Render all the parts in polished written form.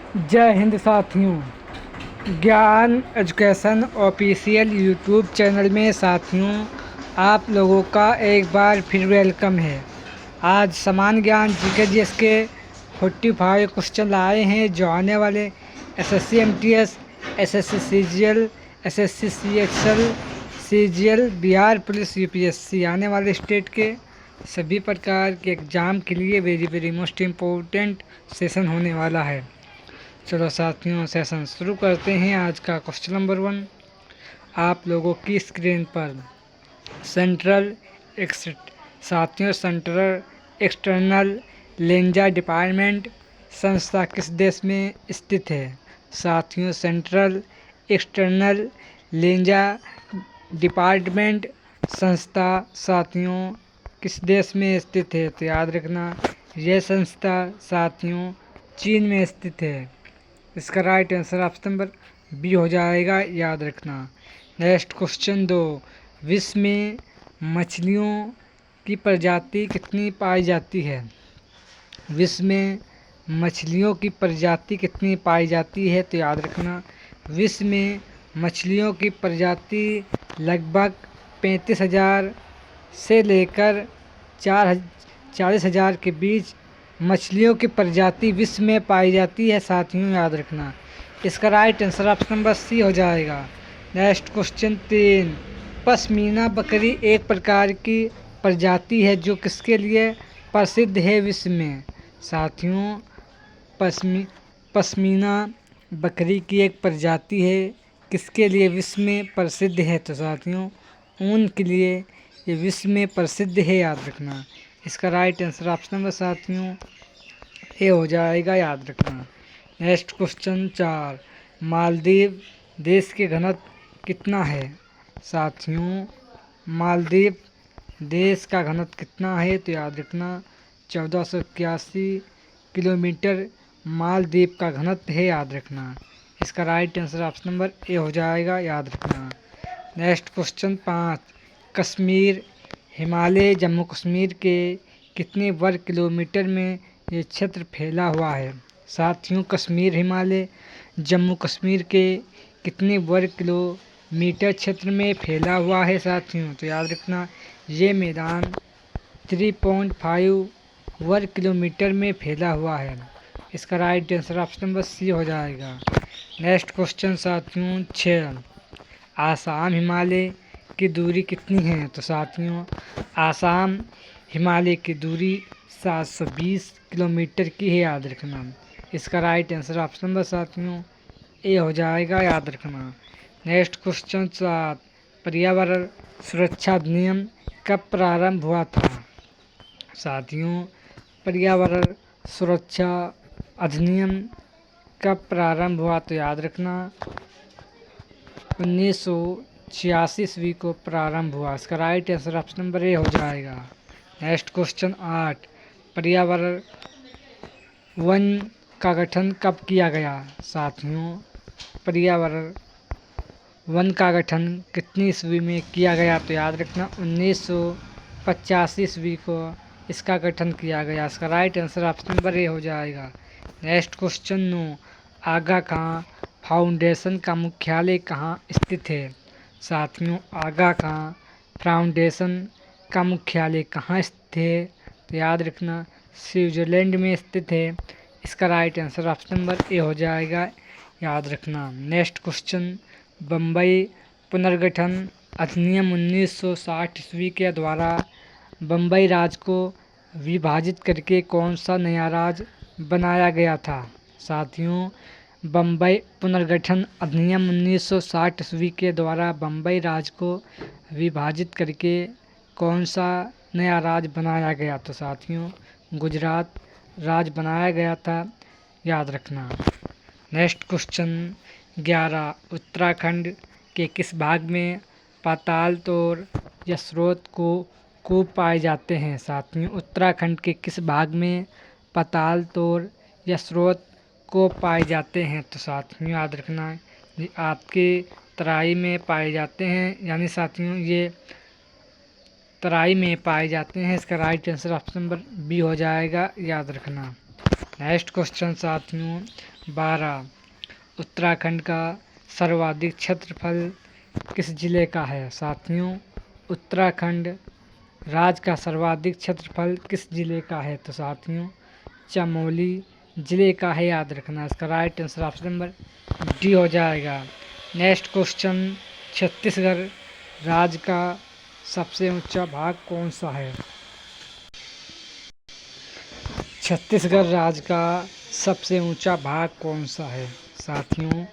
जय हिंद साथियों। ज्ञान एजुकेशन ऑफिशियल यूट्यूब चैनल में साथियों आप लोगों का एक बार फिर वेलकम है। आज समान ज्ञान जीके जीएस के 45 क्वेश्चन लाए हैं जो आने वाले SSC MTS, SSC CGL, SSC CHL, CGL, Bihar police UPSC आने वाले स्टेट के सभी प्रकार के एग्ज़ाम के लिए वेरी मोस्ट इम्पोर्टेंट सेशन होने वाला है। चलो साथियों सेशन शुरू करते हैं। आज का क्वेश्चन नंबर 1 आप लोगों की स्क्रीन पर सेंट्रल एक्सटर्नल लेंजा डिपार्टमेंट संस्था किस देश में स्थित है? साथियों सेंट्रल एक्सटर्नल लेंजा डिपार्टमेंट संस्था साथियों किस देश में स्थित है? तो याद रखना यह संस्था साथियों चीन में स्थित है। इसका right answer option number B हो जाएगा, याद रखना। नेक्स्ट क्वेश्चन 2 विश्व में मछलियों की प्रजाति कितनी पाई जाती है? विश्व में मछलियों की प्रजाति कितनी पाई जाती है? तो याद रखना विश्व में मछलियों की प्रजाति लगभग 35,000 से लेकर 40,000 के बीच मछलियों की प्रजाति विश्व में पाई जाती है साथियों, याद रखना। इसका right answer option number C हो जाएगा। नेक्स्ट क्वेश्चन 3 पश्मीना बकरी एक प्रकार की प्रजाति है जो किसके लिए प्रसिद्ध है विश्व में? साथियों पश्मीना बकरी की एक प्रजाति है किसके लिए विश्व में प्रसिद्ध है? तो साथियों ऊन के लिए ये विश्व में प्रसिद्ध है, याद रखना। इसका राइट आंसर ऑप्शन नंबर साथियों ए हो जाएगा, याद रखना। नेक्स्ट क्वेश्चन 4 मालदीव देश के घनत्व कितना है? साथियों मालदीव देश का घनत्व कितना है? तो याद रखना 1481 किलोमीटर मालदीव का घनत्व है, याद रखना। इसका right answer option number A हो जाएगा, याद रखना। नेक्स्ट क्वेश्चन 5 कश्मीर हिमालय जम्मू कश्मीर के कितने वर्ग किलोमीटर में ये क्षेत्र फैला हुआ है? साथियों कश्मीर हिमालय जम्मू कश्मीर के कितने वर्ग किलोमीटर क्षेत्र में फैला हुआ है साथियों? तो याद रखना ये मैदान 3.5 वर्ग किलोमीटर में फैला हुआ है। इसका right answer option number C हो जाएगा। नेक्स्ट क्वेश्चन साथियों 6 आसाम हिमालय की दूरी कितनी है? तो साथियों आसाम हिमालय की दूरी 720 किलोमीटर की है, याद रखना। इसका राइट आंसर ऑप्शन नंबर साथियों ए हो जाएगा, याद रखना। नेक्स्ट क्वेश्चन 7 पर्यावरण सुरक्षा अधिनियम कब प्रारंभ हुआ था? साथियों पर्यावरण सुरक्षा अधिनियम कब प्रारंभ हुआ? तो याद रखना 1986 ईस्वी को प्रारंभ हुआ। इसका right answer option number A हो जाएगा। नेक्स्ट क्वेश्चन 8 पर्यावरण वन का गठन कब किया गया? साथियों पर्यावरण वन का गठन कितनी ईस्वी में किया गया? तो याद रखना 1985 ईस्वी को इसका गठन किया गया। इसका right answer option number A हो जाएगा। नेक्स्ट क्वेश्चन 9 आगा खां फाउंडेशन का मुख्यालय कहाँ स्थित है? साथियों आगा खां फाउंडेशन का मुख्यालय कहाँ स्थित है? तो याद रखना स्विट्ज़रलैंड में स्थित है। इसका right answer option number A हो जाएगा, याद रखना। नेक्स्ट क्वेश्चन बम्बई पुनर्गठन अधिनियम 1960 ईस्वी के द्वारा बम्बई राज्य को विभाजित करके कौन सा नया राज्य बनाया गया था? साथियों बम्बई पुनर्गठन अधिनियम 1960 ईस्वी के द्वारा बम्बई राज्य को विभाजित करके कौन सा नया राज्य बनाया गया? तो साथियों गुजरात राज्य बनाया गया था, याद रखना। नेक्स्ट क्वेश्चन 11 उत्तराखंड के किस भाग में पाताल तोड़ या स्रोत को कूप पाए जाते हैं? साथियों उत्तराखंड के किस भाग में पाताल तोड़ या स्रोत को पाए जाते हैं? तो साथियों याद रखना ये आपके तराई में पाए जाते हैं, यानी साथियों ये तराई में पाए जाते हैं। इसका right answer option number B हो जाएगा, याद रखना। नेक्स्ट क्वेश्चन साथियों 12 उत्तराखंड का सर्वाधिक क्षेत्रफल किस जिले का है? साथियों, उत्तराखंड राज्य का सर्वाधिक क्षेत्रफल किस जिले का है? तो साथियों, चमोली जिले का है, याद रखना। इसका right answer option number D हो जाएगा। नेक्स्ट क्वेश्चन, छत्तीसगढ़ राज्य का सबसे ऊंचा भाग कौन सा है? छत्तीसगढ़ राज्य का सबसे ऊंचा भाग कौन सा है? साथियों,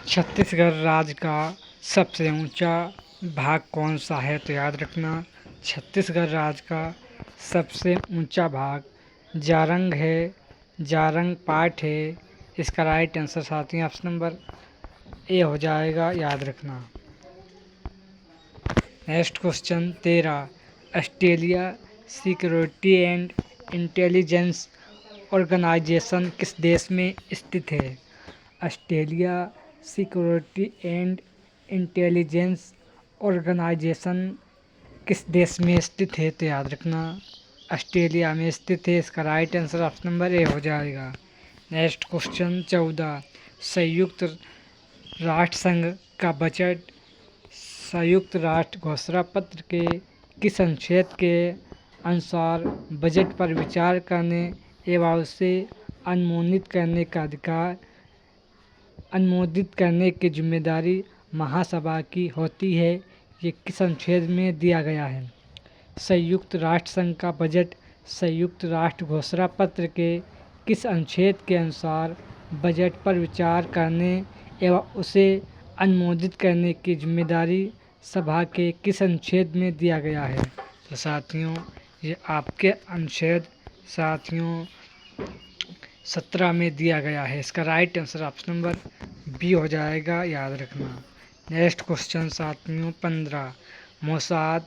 छत्तीसगढ़ राज्य का सबसे ऊंचा भाग कौन सा है? तो याद रखना, छत्तीसगढ़ राज्य का सबसे ऊंचा भाग जारंग है, जारंग पाट है। इसका राइट आंसर साथियों ऑप्शन नंबर ए हो जाएगा, याद रखना। Next question 13 Australia security and intelligence organisation किस देश में स्थित है? Australia security and intelligence organisation किस देश में स्थित है? तो याद रखना, ऑस्ट्रेलिया में स्थित है। इसका right answer option number A हो जाएगा। नेक्स्ट क्वेश्चन 14 संयुक्त राष्ट्र संघ का बजट संयुक्त राष्ट्र घोषणा पत्र के किस अनुच्छेद के अनुसार बजट पर विचार करने एवं उसे अनुमोदित करने की जिम्मेदारी महासभा की होती है? ये किस अनुच्छेद में दिया गया है? संयुक्त राष्ट्र संघ का बजट संयुक्त राष्ट्र घोषणा पत्र के किस अनुच्छेद के अनुसार बजट पर विचार करने एवं उसे अनुमोदित करने की जिम्मेदारी सभा के किस अनुच्छेद में दिया गया है? तो साथियों, ये आपके अनुच्छेद साथियों 17 में दिया गया है। इसका right answer option number B हो जाएगा, याद रखना। नेक्स्ट क्वेश्चन साथियों 15 मोसाद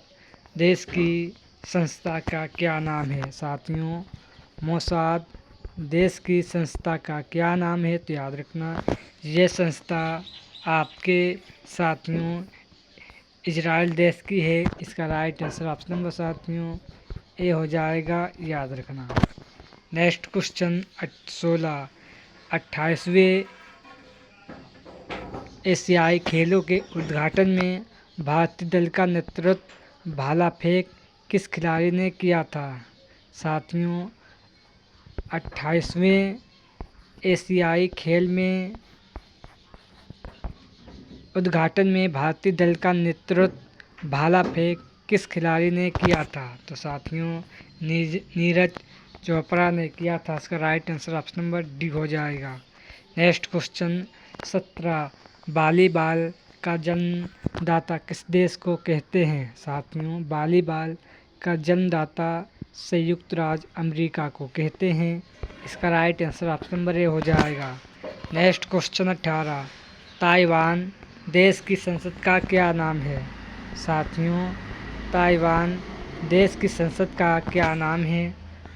देश की संस्था का क्या नाम है? साथियों, मोसाद देश की संस्था का क्या नाम है? तो याद रखना, ये संस्था आपके साथियों इजराइल देश की है। इसका राइट आंसर ऑप्शन नंबर साथियों ए हो जाएगा, याद रखना। नेक्स्ट क्वेश्चन 16 28वें एशियाई खेलों के उद्घाटन में भारतीय दल का नेतृत्व भाला फेंक किस खिलाड़ी ने किया था? साथियों, 28वें एशियाई खेल में उद्घाटन में भारतीय दल का नेतृत्व भाला फेंक किस खिलाड़ी ने किया था? तो साथियों, नीरज चोपड़ा ने किया था। इसका right answer option number D हो जाएगा। नेक्स्ट क्वेश्चन 17 वॉलीबॉल का जन्मदाता किस देश को कहते हैं? साथियों, वॉलीबॉल का जन्मदाता संयुक्त राज्य अमेरिका को कहते हैं। इसका right answer option number A हो जाएगा। नेक्स्ट क्वेश्चन 18 ताइवान देश की संसद का क्या नाम है? साथियों, ताइवान देश की संसद का क्या नाम है?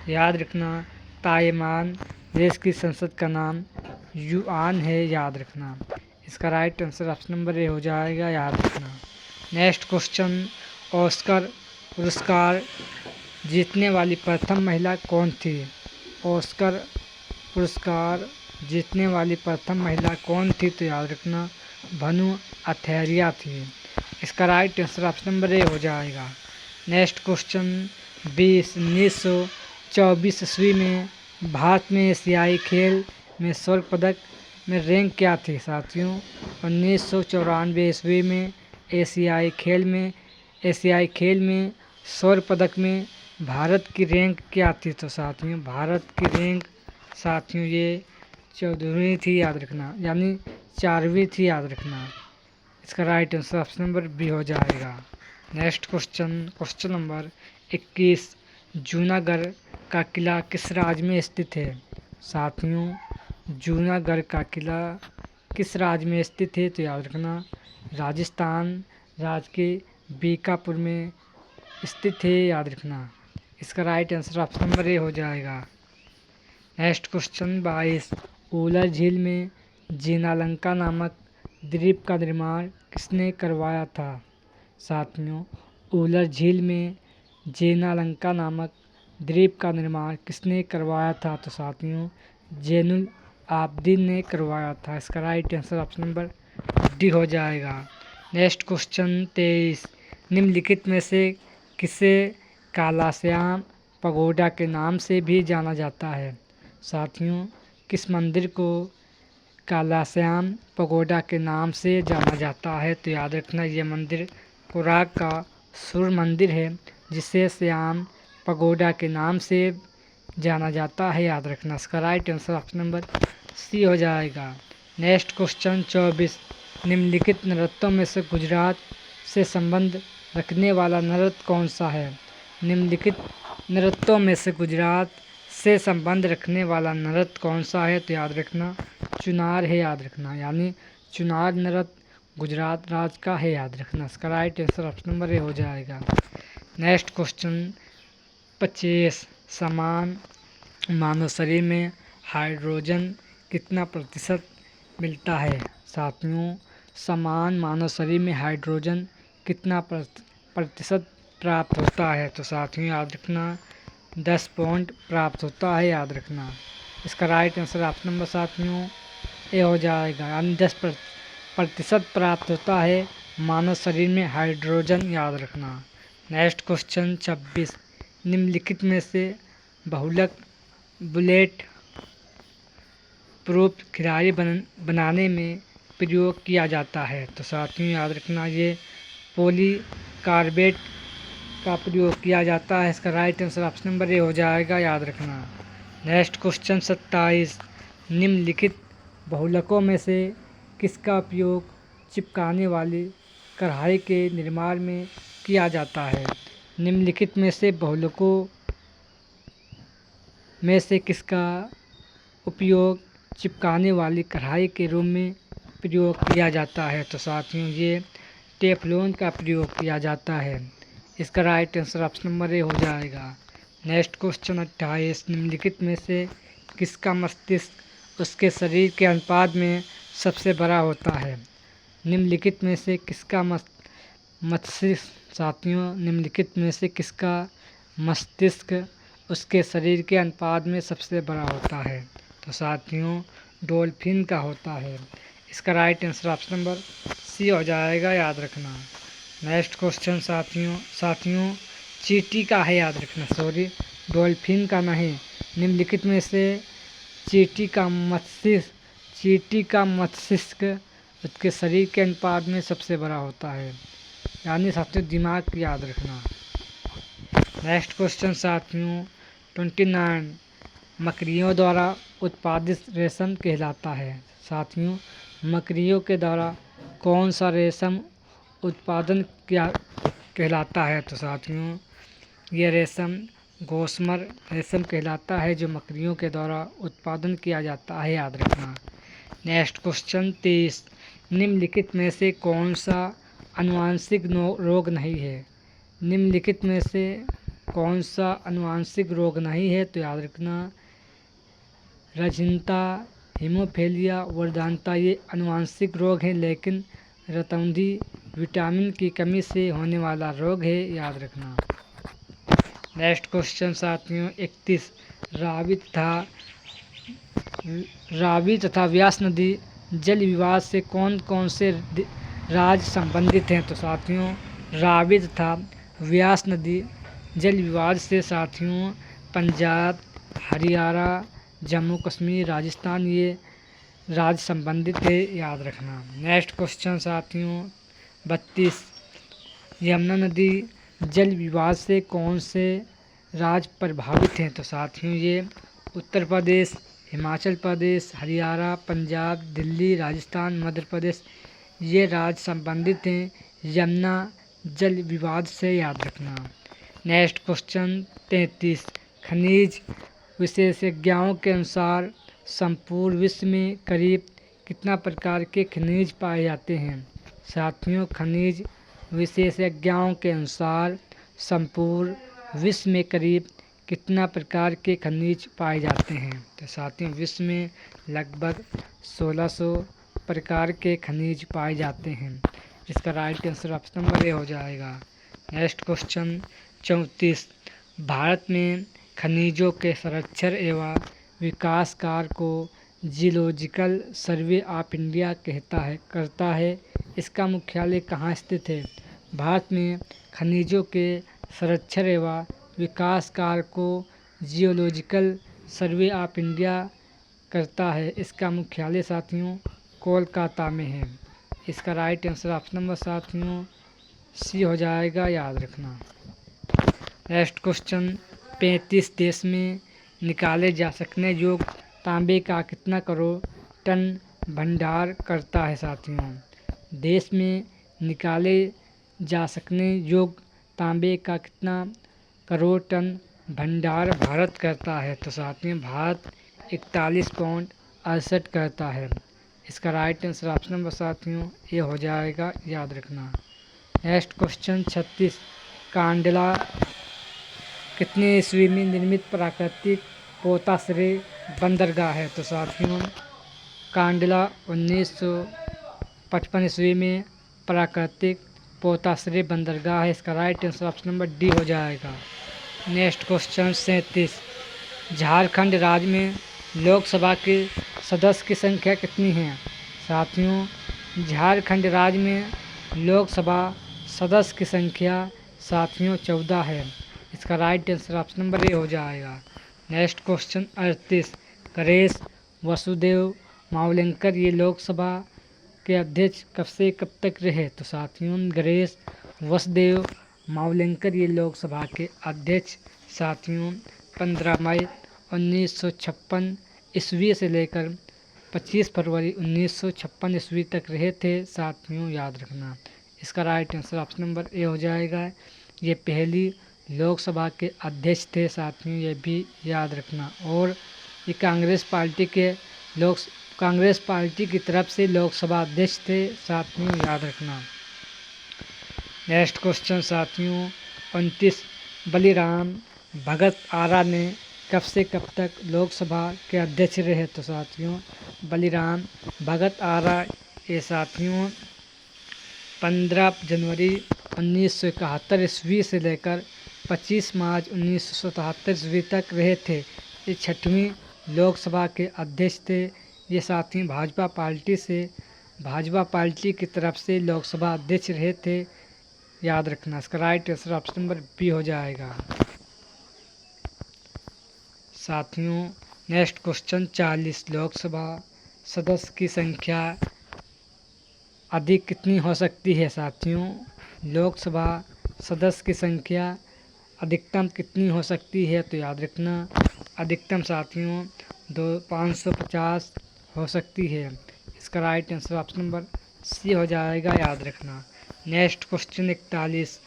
याद रखना, ताइवान देश की संसद का नाम युआन है, याद रखना। इसका right answer option number A हो जाएगा, याद रखना। नेक्स्ट क्वेश्चन ऑस्कर पुरस्कार जीतने वाली प्रथम महिला कौन थी? ऑस्कर पुरस्कार जीतने वाली प्रथम महिला कौन थी? तो याद रखना, भानु अथैरिया थी। इसका right answer option number A हो जाएगा। नेक्स्ट क्वेश्चन 1924 ईस्वी में भारत में एशियाई खेल में स्वर्ण पदक में रैंक क्या थी? साथियों, 1994 ईस्वी में एशियाई खेल में स्वर्ण पदक में भारत की रैंक क्या थी? तो साथियों, भारत की रैंक साथियों ये 14वीं थी, याद रखना, यानी 4वीं थी, याद रखना। इसका right answer option number B हो जाएगा। नेक्स्ट क्वेश्चन नंबर 21 जूनागढ़ का किला किस राज्य में स्थित है? साथियों, जूनागढ़ का किला किस राज्य में स्थित है? तो याद रखना, राजस्थान राज्य के बीकापुर में स्थित है, याद रखना। इसका right answer option number A हो जाएगा। नेक्स्ट क्वेश्चन 22 ऊलर झील में जीनालंका नामक द्वीप का निर्माण किसने करवाया था? साथियों, ऊलर झील में जेनालंका नामक द्वीप का निर्माण किसने करवाया था? तो साथियों जैनुल आबदीन ने करवाया था। इसका right answer option number D हो जाएगा। नेक्स्ट क्वेश्चन 23, निम्नलिखित में से किसे कालाश्याम पगोडा के नाम से भी जाना जाता है? साथियों किस मंदिर को कालाश्याम पगोडा के नाम से जाना जाता है? तो याद रखना ये मंदिर कोराग का सूर्य मंदिर है जिसे श्याम पगोडा के नाम से जाना जाता है। याद रखना इसका right answer option number C हो जाएगा। नेक्स्ट क्वेश्चन 24, निम्नलिखित नृत्यों में से गुजरात से संबंध रखने वाला नृत्य कौन सा है? निम्नलिखित नृत्यों में से गुजरात से संबंध रखने वाला नृत्य कौन सा है? तो याद रखना चुनार है। याद रखना यानी चुनार नृत्य गुजरात राज्य का है। याद रखना इसका right answer option number A हो जाएगा। नेक्स्ट क्वेश्चन 25, समान मानव शरीर में हाइड्रोजन कितना प्रतिशत मिलता है? साथियों समान मानव शरीर में हाइड्रोजन कितना प्रतिशत प्राप्त होता है? तो साथियों याद रखना 10 पॉइंट प्राप्त होता है। याद रखना इसका राइट आंसर ऑप्शन नंबर साथियों ए हो जाएगा यानी 10% प्राप्त होता है मानव शरीर में हाइड्रोजन। याद रखना। नेक्स्ट क्वेश्चन 26, निम्नलिखित में से बहुलक बुलेट प्रूफ खिलाड़ी बनाने में प्रयोग किया जाता है? तो साथियों याद रखना ये पॉलीकार्बोनेट का प्रयोग किया जाता है। इसका right answer option number A हो जाएगा। याद रखना। नेक्स्ट क्वेश्चन 27, निम्नलिखित बहुलकों में से किसका उपयोग चिपकाने वाली कढ़ाई के निर्माण में किया जाता है? निम्नलिखित में से बहुलकों में से किसका उपयोग चिपकाने वाली कढ़ाई के रूप में प्रयोग किया जाता है? तो साथियों ये टेफ्लॉन का प्रयोग किया जाता है। इसका right answer option number A हो जाएगा। नेक्स्ट क्वेश्चन 28, निम्नलिखित में से किसका मस्तिष्क उसके शरीर के अनुपात में सबसे बड़ा होता है? निम्नलिखित में से किसका मस्तिष्क साथियों निम्नलिखित में से किसका मस्तिष्क उसके शरीर के अनुपात में सबसे बड़ा होता है? तो साथियों डॉल्फिन का होता है। इसका right answer option number C हो जाएगा। याद रखना। नेक्स्ट क्वेश्चन साथियों चींटी का है। याद रखना सॉरी डॉल्फिन का नहीं। निम्नलिखित में से चींटी का मस्तिष्क उसके शरीर के अनुपात में सबसे बड़ा होता है यानी साथियों दिमाग की याद रखना। नेक्स्ट क्वेश्चन साथियों 29, मकड़ियों द्वारा उत्पादित रेशम कहलाता है? साथियों मकड़ियों के द्वारा कौन सा रेशम उत्पादन क्या कहलाता है? तो साथियों ये रेशम गॉसमर रेशम कहलाता है जो मकड़ियों के द्वारा उत्पादन किया जाता है। याद रखना। नेक्स्ट क्वेश्चन 30, निम्नलिखित में से कौन सा आनुवंशिक रोग नहीं है? निम्नलिखित में से कौन सा आनुवंशिक रोग नहीं है? तो याद रखना रजनीता, हीमोफीलिया, वर्धानता ये आनुवंशिक रोग हैं लेकिन रतौंधी विटामिन की कमी से होने वाला रोग है। याद रखना। नेक्स्ट क्वेश्चन साथियों 31, रावी तथा व्यास नदी जल विवाद से कौन कौन से राज्य संबंधित हैं? तो साथियों रावी तथा व्यास नदी जल विवाद से साथियों पंजाब, हरियाणा, जम्मू कश्मीर, राजस्थान ये राज्य संबंधित है। याद रखना। नेक्स्ट क्वेश्चन साथियों 32, यमुना नदी जल विवाद से कौन से राज्य प्रभावित हैं? तो साथियों ये उत्तर प्रदेश, हिमाचल प्रदेश, हरियाणा, पंजाब, दिल्ली, राजस्थान, मध्य प्रदेश ये राज्य संबंधित हैं यमुना जल विवाद से। याद रखना। नेक्स्ट क्वेश्चन 33, खनिज विशेषज्ञों के अनुसार संपूर्ण विश्व में करीब कितना प्रकार के खनिज पाए जाते हैं? साथियों खनिज विशेषज्ञों के अनुसार संपूर्ण विश्व में करीब कितना प्रकार के खनिज पाए जाते हैं? तो साथियों विश्व में लगभग 1600 प्रकार के खनिज पाए जाते हैं जिसका right answer option number A हो जाएगा। नेक्स्ट क्वेश्चन 34 भारत में खनिजों के संरक्षण एवं विकास कार्य को जियोलॉजिकल सर्वे ऑफ इंडिया करता है। इसका मुख्यालय कहाँ स्थित है? भारत में खनिजों के संरक्षण एवं विकास कार्य को जियोलॉजिकल सर्वे ऑफ इंडिया करता है। इसका मुख्यालय साथियों कोलकाता में है। इसका राइट आंसर ऑप्शन नंबर साथियों सी हो जाएगा, याद रखना। नेक्स्ट क्वेश्चन 35 देश में निकाले जा सकने योग्य तांबे का कितना करोड़ टन भंडार करता है साथियों? देश में निकाले जा सकने योग्य तांबे का कितना करोड़ टन भंडार भारत करता है? तो साथियों भारत 41.68 करता है। इसका राइट आंसर ऑप्शन नंबर साथियों ये हो जाएगा, याद रखना। नेक्स्ट क्वेश्चन 36 कांडला कितने ईस्वी में निर्मित प्राकृतिक पोताश्रय बंदरगाह है? तो साथियों कांडला 1955 ईस्वी में प्राकृतिक पोताश्रय बंदरगाह है। इसका right answer option number D हो जाएगा। नेक्स्ट क्वेश्चन 37 झारखंड राज्य में लोकसभा के सदस्य की संख्या कितनी है? साथियों झारखंड राज्य में लोकसभा सदस्य की संख्या साथियों 14 है। इसका right answer option number A हो जाएगा। नेक्स्ट क्वेश्चन 38 गणेश वसुदेव मावलंकर ये लोकसभा के अध्यक्ष कब से कब तक रहे? तो साथियों गणेश वसुदेव मावलंकर ये लोकसभा के अध्यक्ष साथियों 15 मई 1956 ईस्वी से लेकर 25 फरवरी 1956 ईस्वी तक रहे थे साथियों, याद रखना। इसका right answer option number A हो जाएगा। ये पहली लोकसभा के अध्यक्ष थे साथियों, ये भी याद रखना। और ये कांग्रेस पार्टी की तरफ से लोकसभा अध्यक्ष थे साथियों, याद रखना। नेक्स्ट क्वेश्चन साथियों 29 बलिराम भगत आरा ने कब से कब तक लोकसभा के अध्यक्ष रहे? तो साथियों बलिराम भगत आरा ये साथियों 15 जनवरी 1971 ईस्वी से लेकर 25 मार्च 1977 ईस्वी तक रहे थे। ये 6वीं लोकसभा के अध्यक्ष थे। ये साथी भाजपा पार्टी की तरफ से लोकसभा अध्यक्ष रहे थे, याद रखना। इसका right answer option number B हो जाएगा। साथियों नेक्स्ट क्वेश्चन 40 लोकसभा सदस्य की संख्या अधिक कितनी हो सकती है? साथियों लोकसभा सदस्य की संख्या अधिकतम कितनी हो सकती है? तो याद रखना अधिकतम साथियों 550 हो सकती है। इसका right answer option number C हो जाएगा, याद रखना। नेक्स्ट क्वेश्चन 41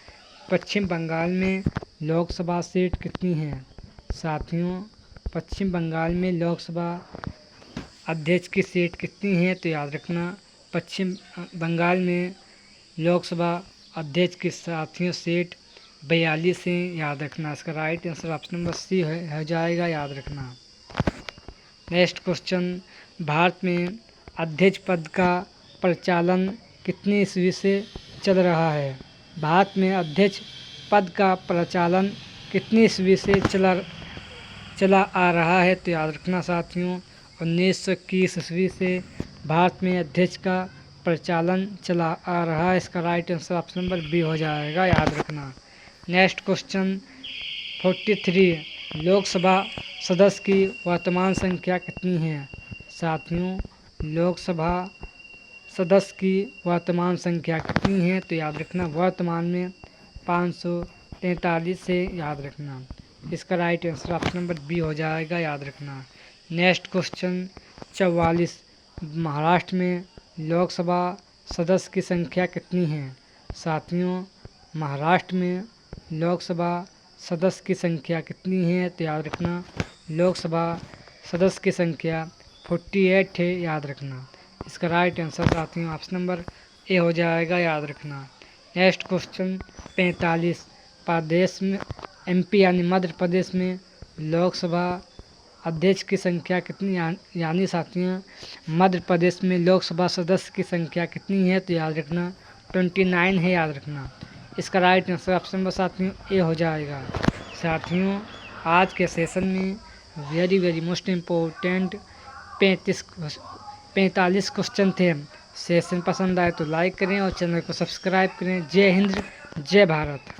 पश्चिम बंगाल में लोकसभा सीट कितनी है? साथियों पश्चिम बंगाल में लोकसभा अध्यक्ष की सीट कितनी है? तो याद रखना पश्चिम बंगाल में लोकसभा अध्यक्ष की साथियों सीट 42 है, याद रखना। इसका right answer option number C हो जाएगा, याद रखना। नेक्स्ट क्वेश्चन भारत में अध्यक्ष पद का प्रचलन कितनी ईस्वी से चल रहा है? भारत में अध्यक्ष पद का प्रचलन कितनी ईस्वी से चला आ रहा है? तो याद रखना साथियों 1921 ईस्वी से भारत में अध्यक्ष का प्रचलन चला आ रहा है। इसका right answer option number B हो जाएगा, याद रखना। नेक्स्ट क्वेश्चन 43 लोकसभा सदस्य की वर्तमान संख्या कितनी है? साथियों लोकसभा सदस्य की वर्तमान संख्या कितनी है? तो याद रखना वर्तमान में 543 से, याद रखना। इसका right answer option number B हो जाएगा, याद रखना। नेक्स्ट क्वेश्चन 44 महाराष्ट्र में लोकसभा सदस्य की संख्या कितनी है? साथियों महाराष्ट्र में लोकसभा सदस्य की संख्या कितनी है? तो याद रखना लोकसभा सदस्य की संख्या 48 है, याद रखना। इसका राइट आंसर साथियों ऑप्शन नंबर ए हो जाएगा, याद रखना। नेक्स्ट क्वेश्चन 45 प्रदेश में एमपी यानी मध्य प्रदेश में लोकसभा अध्यक्ष की संख्या कितनी यानी साथियों मध्य प्रदेश में लोकसभा सदस्य की संख्या कितनी है? तो याद रखना 29 है, याद रखना। इसका राइट आंसर ऑप्शन नंबर साथियों ए हो जाएगा। साथियों आज के सेशन में वेरी मोस्ट इम्पोर्टेंट 45 क्वेश्चन थे। सेशन पसंद आए तो लाइक करें और चैनल को सब्सक्राइब करें। जय हिंद, जय भारत।